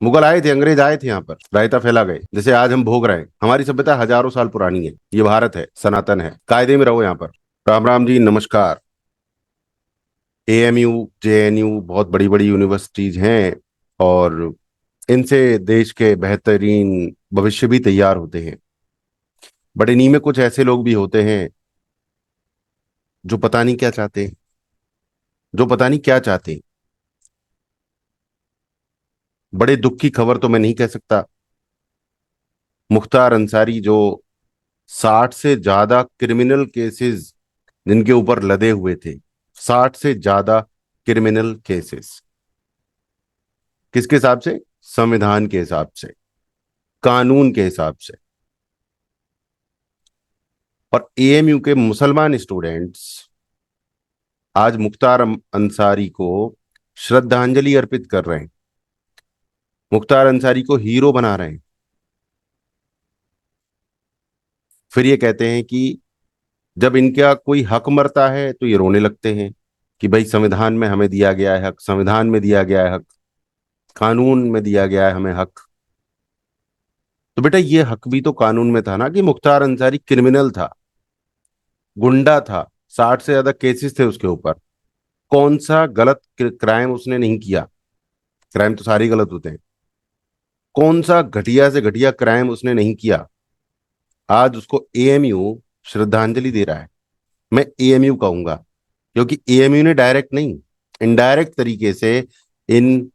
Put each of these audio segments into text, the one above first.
मुगल आए थे, अंग्रेज आए थे, यहाँ पर रायता फैला गए, जैसे आज हम भोग रहे हैं। हमारी सभ्यता हजारों साल पुरानी है। ये भारत है, सनातन है, कायदे में रहो यहाँ पर। राम राम जी, नमस्कार। एएमयू, जेएनयू बहुत बड़ी बड़ी यूनिवर्सिटीज हैं, और इनसे देश के बेहतरीन भविष्य भी तैयार होते हैं। बट इन्हीं में कुछ ऐसे लोग भी होते हैं जो पता नहीं क्या चाहते हैं, जो पता नहीं क्या चाहते हैं। बड़े दुख की खबर तो मैं नहीं कह सकता। मुख्तार अंसारी, जो 60 से ज्यादा क्रिमिनल केसेस जिनके ऊपर लदे हुए थे, 60 से ज्यादा क्रिमिनल केसेस, किसके हिसाब से? संविधान के हिसाब से, कानून के हिसाब से। और एएमयू के मुसलमान स्टूडेंट्स आज मुख्तार अंसारी को श्रद्धांजलि अर्पित कर रहे हैं, मुख्तार अंसारी को हीरो बना रहे हैं। फिर ये कहते हैं कि जब इनका कोई हक मरता है तो ये रोने लगते हैं कि भाई संविधान में हमें दिया गया है हक, संविधान में दिया गया है हक, कानून में दिया गया है हमें हक। तो बेटा, ये हक भी तो कानून में था ना, कि मुख्तार अंसारी क्रिमिनल था, गुंडा था, 60 से ज्यादा केसेस थे उसके ऊपर। कौन सा गलत क्राइम उसने नहीं किया? क्राइम तो सारे ही गलत होते हैं। कौन सा घटिया से घटिया क्राइम उसने नहीं किया? आज उसको एएमयू श्रद्धांजलि दे रहा है। मैं एएमयू कहूंगा, क्योंकि एएमयू ने डायरेक्ट नहीं, इनडायरेक्ट तरीके से इन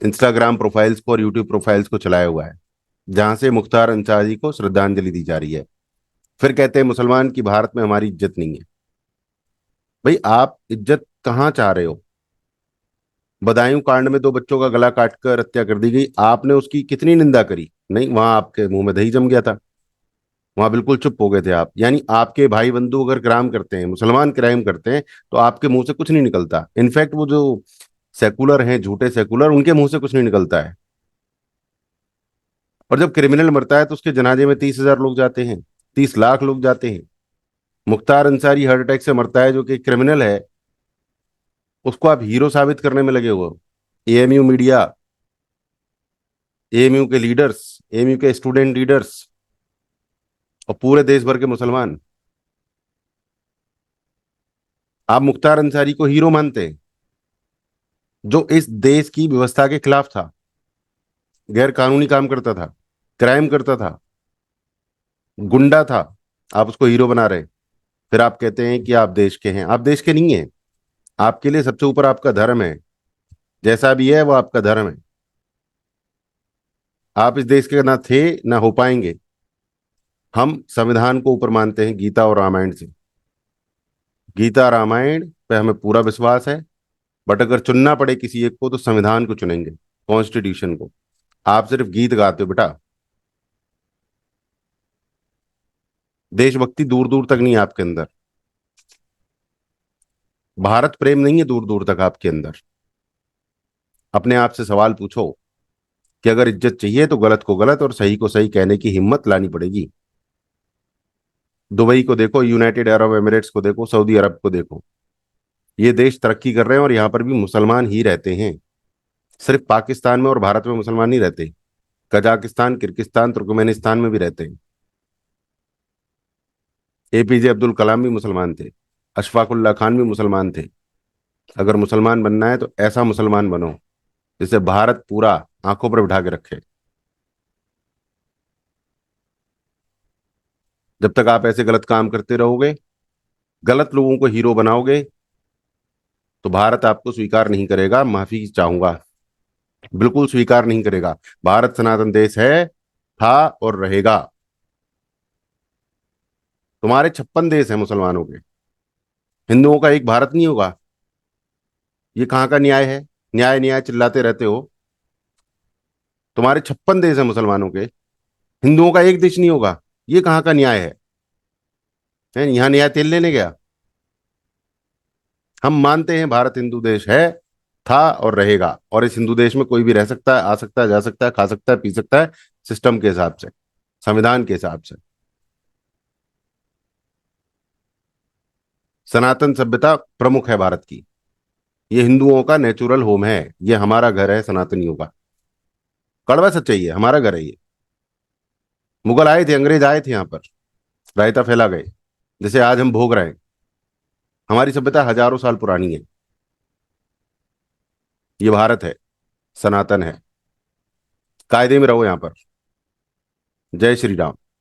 इंस्टाग्राम प्रोफाइल्स को और यूट्यूब प्रोफाइल्स को चलाया हुआ है, जहां से मुख्तार अंसारी को श्रद्धांजलि दी जा रही है। फिर कहते हैं मुसलमान की भारत में हमारी इज्जत नहीं है। भाई, आप इज्जत कहाँ चाह रहे हो? बदायूं कांड में 2 बच्चों का गला काटकर हत्या कर दी गई, आपने उसकी कितनी निंदा करी? नहीं, वहां आपके मुंह में दही जम गया था, वहां बिल्कुल चुप हो गए थे आप। यानी आपके भाई बंधु अगर क्राइम करते हैं, मुसलमान क्राइम करते हैं, तो आपके मुंह से कुछ नहीं निकलता। इनफैक्ट वो जो सेकुलर हैं, झूठे सेकुलर, उनके मुंह से कुछ नहीं निकलता है। और जब क्रिमिनल मरता है तो उसके जनाजे में 30,000 लोग जाते हैं, 30 लाख लोग जाते हैं। मुख्तार अंसारी हार्ट अटैक से मरता है, जो कि क्रिमिनल है, उसको आप हीरो साबित करने में लगे हुए हो। एएमयू मीडिया, एएमयू के लीडर्स, एएमयू के स्टूडेंट लीडर्स, और पूरे देश भर के मुसलमान, आप मुख्तार अंसारी को हीरो मानते हैं, जो इस देश की व्यवस्था के खिलाफ था, गैर कानूनी काम करता था, क्राइम करता था, गुंडा था। आप उसको हीरो बना रहे। फिर आप कहते हैं कि आप देश के हैं। आप देश के नहीं हैं। आपके लिए सबसे ऊपर आपका धर्म है, जैसा भी है वो आपका धर्म है। आप इस देश के ना थे, ना हो पाएंगे। हम संविधान को ऊपर मानते हैं, गीता और रामायण से। गीता रामायण पे हमें पूरा विश्वास है। बट अगर चुनना पड़े किसी एक को, तो संविधान को चुनेंगे, कॉन्स्टिट्यूशन को। आप सिर्फ गीत गाते हो बेटा, देशभक्ति दूर दूर तक नहीं है आपके अंदर, भारत प्रेम नहीं है दूर दूर तक आपके अंदर। अपने आप से सवाल पूछो कि अगर इज्जत चाहिए तो गलत को गलत और सही को सही कहने की हिम्मत लानी पड़ेगी। दुबई को देखो, यूनाइटेड अरब एमिरेट्स को देखो, सऊदी अरब को देखो। ये देश तरक्की कर रहे हैं और यहाँ पर भी मुसलमान ही रहते हैं। सिर्फ पाकिस्तान में और भारत में मुसलमान नहीं रहते, कजाकिस्तान, किर्गिस्तान, तुर्कमेनिस्तान में भी रहते हैं। एपीजे अब्दुल कलाम भी मुसलमान थे, अशफाकुल्ला खान भी मुसलमान थे। अगर मुसलमान बनना है तो ऐसा मुसलमान बनो जिसे भारत पूरा आंखों पर बिठा के रखे। जब तक आप ऐसे गलत काम करते रहोगे, गलत लोगों को हीरो बनाओगे, तो भारत आपको स्वीकार नहीं करेगा। माफी चाहूंगा, बिल्कुल स्वीकार नहीं करेगा। भारत सनातन देश है, था और रहेगा। तुम्हारे 56 देश हैं मुसलमानों के, हिंदुओं का एक भारत नहीं होगा। ये कहाँ का न्याय है? न्याय न्याय चिल्लाते रहते हो। तुम्हारे 56 देश हैं मुसलमानों के, हिंदुओं का एक देश नहीं होगा। ये कहाँ का न्याय है? यहाँ न्याय तेल लेने गया? हम मानते हैं भारत हिंदू देश है, था और रहेगा। और इस हिंदू देश में कोई भी रह सकता है, आ सकता है, जा सकता है, खा सकता है, पी सकता है, सिस्टम के हिसाब से, संविधान के हिसाब से। सनातन सभ्यता प्रमुख है भारत की। ये हिंदुओं का नेचुरल होम है, ये हमारा घर है सनातनियों का। कड़वा सच्चाई है, हमारा घर है ये। मुगल आए थे, अंग्रेज आए थे यहाँ पर, रायता फैला गए, जैसे आज हम भोग रहे हैं। हमारी सभ्यता हजारों साल पुरानी है। ये भारत है, सनातन है। कायदे में रहो यहाँ पर। जय श्री राम।